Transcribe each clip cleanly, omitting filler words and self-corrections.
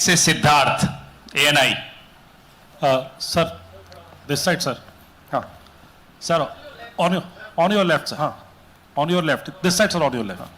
से Siddharth, ANI। Sir, this side, sir. हाँ Sir, on your left, sir. हाँ On your left. This side, sir, on your left.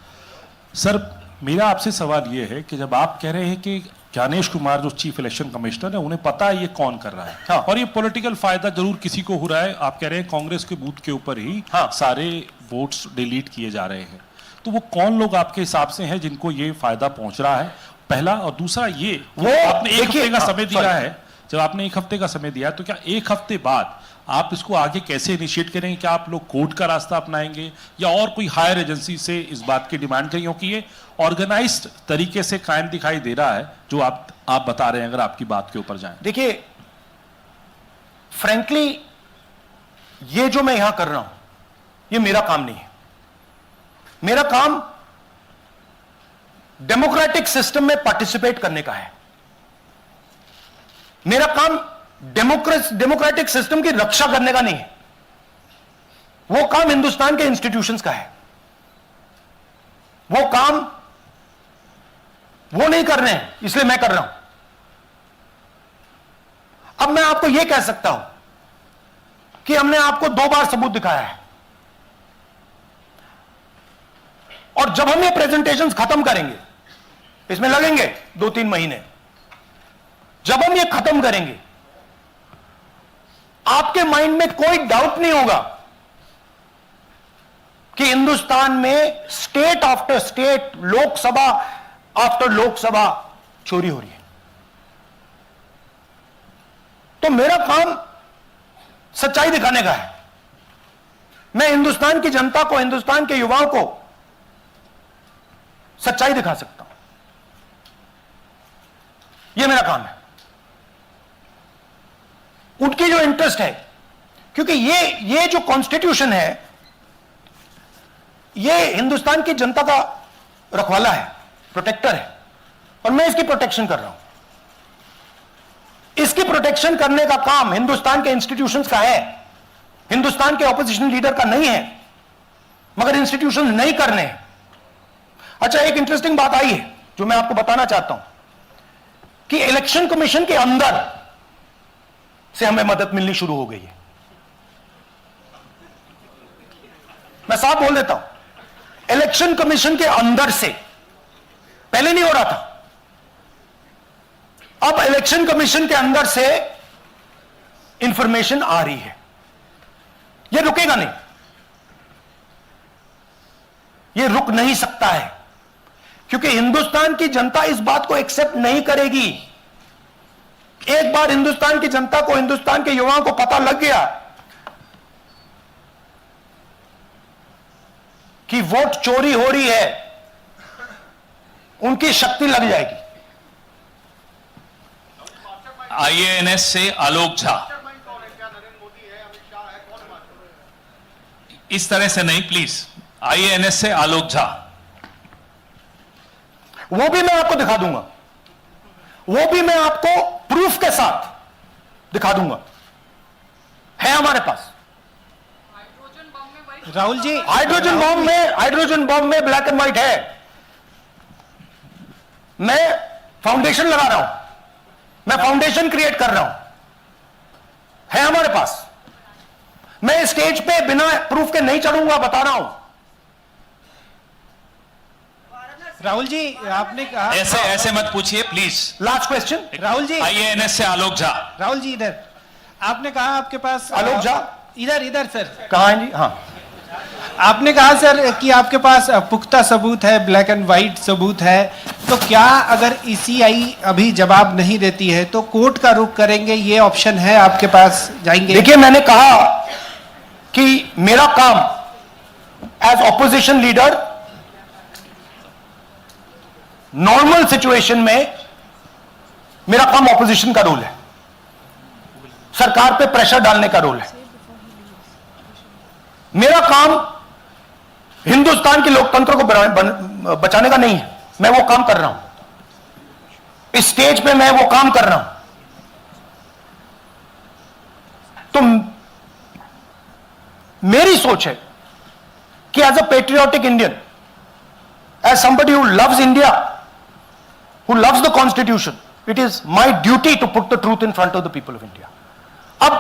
Sir, मेरा आपसे सवाल ये है कि जब आप कह रहे हैं कि ज्ञानेश कुमार जो चीफ इलेक्शन कमिश्नर है उन्हें पता है ये कौन कर रहा है, हाँ। और ये पॉलिटिकल फायदा जरूर किसी को हो रहा है, आप कह रहे हैं कांग्रेस के बूथ के ऊपर ही हाँ। सारे वोट्स डिलीट किए जा रहे हैं, तो वो कौन लोग आपके हिसाब से हैं जिनको ये फायदा पहुंच रहा है, पहला। और दूसरा ये, वो आपने एक देखिए, हफ्ते का हाँ, समय दिया sorry। है, जब आपने एक हफ्ते का समय दिया है तो क्या एक हफ्ते बाद आप इसको आगे कैसे इनिशिएट करेंगे? क्या आप लोग कोर्ट का रास्ता अपनाएंगे या और कोई हायर एजेंसी से इस बात की डिमांड करेंगे? क्योंकि ये ऑर्गेनाइज्ड तरीके से कायम दिखाई दे रहा है जो आप बता रहे हैं, अगर आपकी बात के ऊपर जाएं। देखिए, फ्रैंकली ये जो मैं यहां कर रहा हूं ये मेरा काम नहीं है। मेरा काम डेमोक्रेटिक सिस्टम में पार्टिसिपेट करने का है। मेरा काम डेमोक्रेटिक सिस्टम की रक्षा करने का नहीं है। वो काम हिंदुस्तान के इंस्टीट्यूशंस का है। वो काम वो नहीं कर रहे हैं, इसलिए मैं कर रहा हूं। अब मैं आपको यह कह सकता हूं कि हमने आपको 2 बार सबूत दिखाया है, और जब हम ये प्रेजेंटेशंस खत्म करेंगे, इसमें लगेंगे 2-3 महीने, जब हम ये खत्म करेंगे आपके माइंड में कोई डाउट नहीं होगा कि हिंदुस्तान में state after state, Lok Sabha after Lok Sabha चोरी हो रही है। तो मेरा काम सच्चाई दिखाने का है। मैं हिंदुस्तान की जनता को, हिंदुस्तान के युवाओं को सच्चाई दिखा सकता हूं। यह मेरा काम है। उनकी जो इंटरेस्ट है, क्योंकि ये जो कॉन्स्टिट्यूशन है ये हिंदुस्तान की जनता का रखवाला है, प्रोटेक्टर है, और मैं इसकी प्रोटेक्शन कर रहा हूं। इसकी प्रोटेक्शन करने का काम हिंदुस्तान के इंस्टीट्यूशंस का है, हिंदुस्तान के ऑपोजिशन लीडर का नहीं है, मगर इंस्टीट्यूशंस नहीं करने। अच्छा, एक इंटरेस्टिंग बात आई है जो मैं आपको बताना चाहता हूं कि इलेक्शन कमीशन के अंदर से हमें मदद मिलनी शुरू हो गई है। मैं साफ बोल देता हूं, इलेक्शन कमीशन के अंदर से, पहले नहीं हो रहा था, अब इलेक्शन कमीशन के अंदर से इंफॉर्मेशन आ रही है। यह रुकेगा नहीं, यह रुक नहीं सकता है, क्योंकि हिंदुस्तान की जनता इस बात को एक्सेप्ट नहीं करेगी। एक बार हिंदुस्तान की जनता को, हिंदुस्तान के युवाओं को पता लग गया कि वोट चोरी हो रही है, उनकी शक्ति लग जाएगी। IANS से आलोक झा। इस तरह से नहीं प्लीज। IANS से आलोक झा। वो भी मैं आपको दिखा दूंगा, वो भी मैं आपको प्रूफ के साथ दिखा दूंगा, है हमारे पास। राहुल जी, हाइड्रोजन बॉम्ब में ब्लैक एंड व्हाइट है। मैं फाउंडेशन लगा रहा हूं, मैं फाउंडेशन क्रिएट कर रहा हूं, है हमारे पास। मैं स्टेज पे बिना प्रूफ के नहीं चढ़ूंगा, बता रहा हूं। राहुल जी, आपने कहा, ऐसे ऐसे मत पूछिए please. Last question, Rahul ji, IANS से आलोक झा। राहुल जी इधर। आपने कहा आपके पास आलोक झा इधर सर। कहां है जी? हाँ, आपने कहा सर कि आपके पास पुख्ता सबूत है, ब्लैक एंड व्हाइट सबूत है, तो क्या अगर ECI अभी जवाब नहीं देती है तो कोर्ट का रुख करेंगे, ये ऑप्शन है आपके पास, जाएंगे? देखिए, मैंने कहा कि मेरा काम as opposition leader normal situation में, मेरा काम ऑपोजिशन का रोल है, सरकार पे प्रेशर डालने का रोल है। मेरा काम हिंदुस्तान के लोकतंत्र को बचाने का नहीं है। मैं वो काम कर रहा हूं, इस स्टेज पे मैं वो काम कर रहा हूं। तो मेरी सोच है कि as a patriotic Indian, as somebody who loves India, who loves the constitution, It is my duty to put the truth in front of the people of India. अब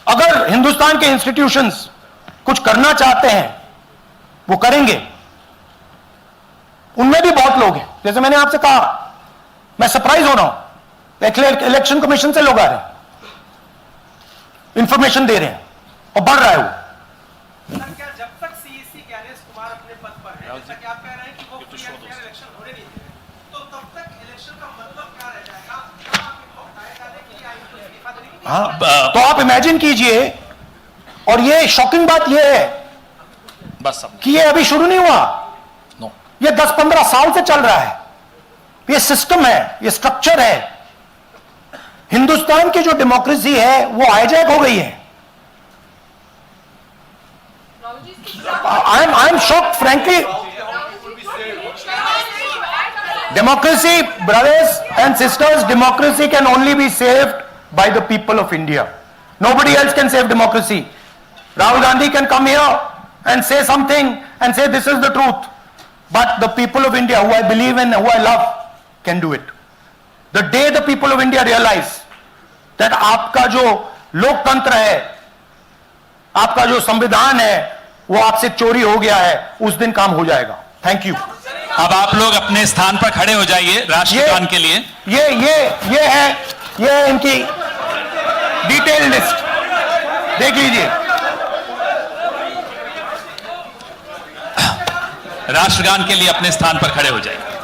अगर हिंदुस्तान के इंस्टीट्यूशंस कुछ करना चाहते हैं, वो करेंगे. उनमें भी बहुत लोग हैं, जैसे मैंने आपसे कहा, मैं सरप्राइज हो रहा हूं, इलेक्शन कमीशन से लोग आ रहे हैं, इंफॉर्मेशन दे रहे हैं और बढ़ रहा है वो. सर, क्या जब तक सीईसी ज्ञानेश कुमार अपने पद पर है, जैसा कि आप कह रहे हैं कि वो फ्री एंड फेयर इलेक्शन होने नहीं दे रहे, तो तब तक इलेक्शन का मतलब क्या रह जाएगा? क्या आप इनको हटाए जाने के लिए आईएनएस इस्तीफा देने की? हाँ, तो आप इमेजिन कीजिए, और ये शॉकिंग बात ये है बस अब कि ये अभी शुरू नहीं हुआ, नो. ये 10-15 साल से चल रहा है. ये सिस्टम है, ये स्ट्रक्चर है. हिंदुस्तान की जो डेमोक्रेसी है वो हाईजैक हो गई है. I am shocked frankly. Democracy, brothers and sisters, democracy can only be saved by the people of India. Nobody else can save democracy. Rahul Gandhi can come here and say something and say this is the truth. But the people of India, who I believe in, who I love, can do it. The day the people of India realize that आपका जो लोकतंत्र है, आपका जो संविधान है, वो आपसे चोरी हो गया है, उस दिन काम हो जाएगा. Thank you. अब आप लोग अपने स्थान पर खड़े हो जाइए राष्ट्रगान के लिए. ये है इनकी डिटेल लिस्ट, देख लीजिए. राष्ट्रगान के लिए अपने स्थान पर खड़े हो जाइए.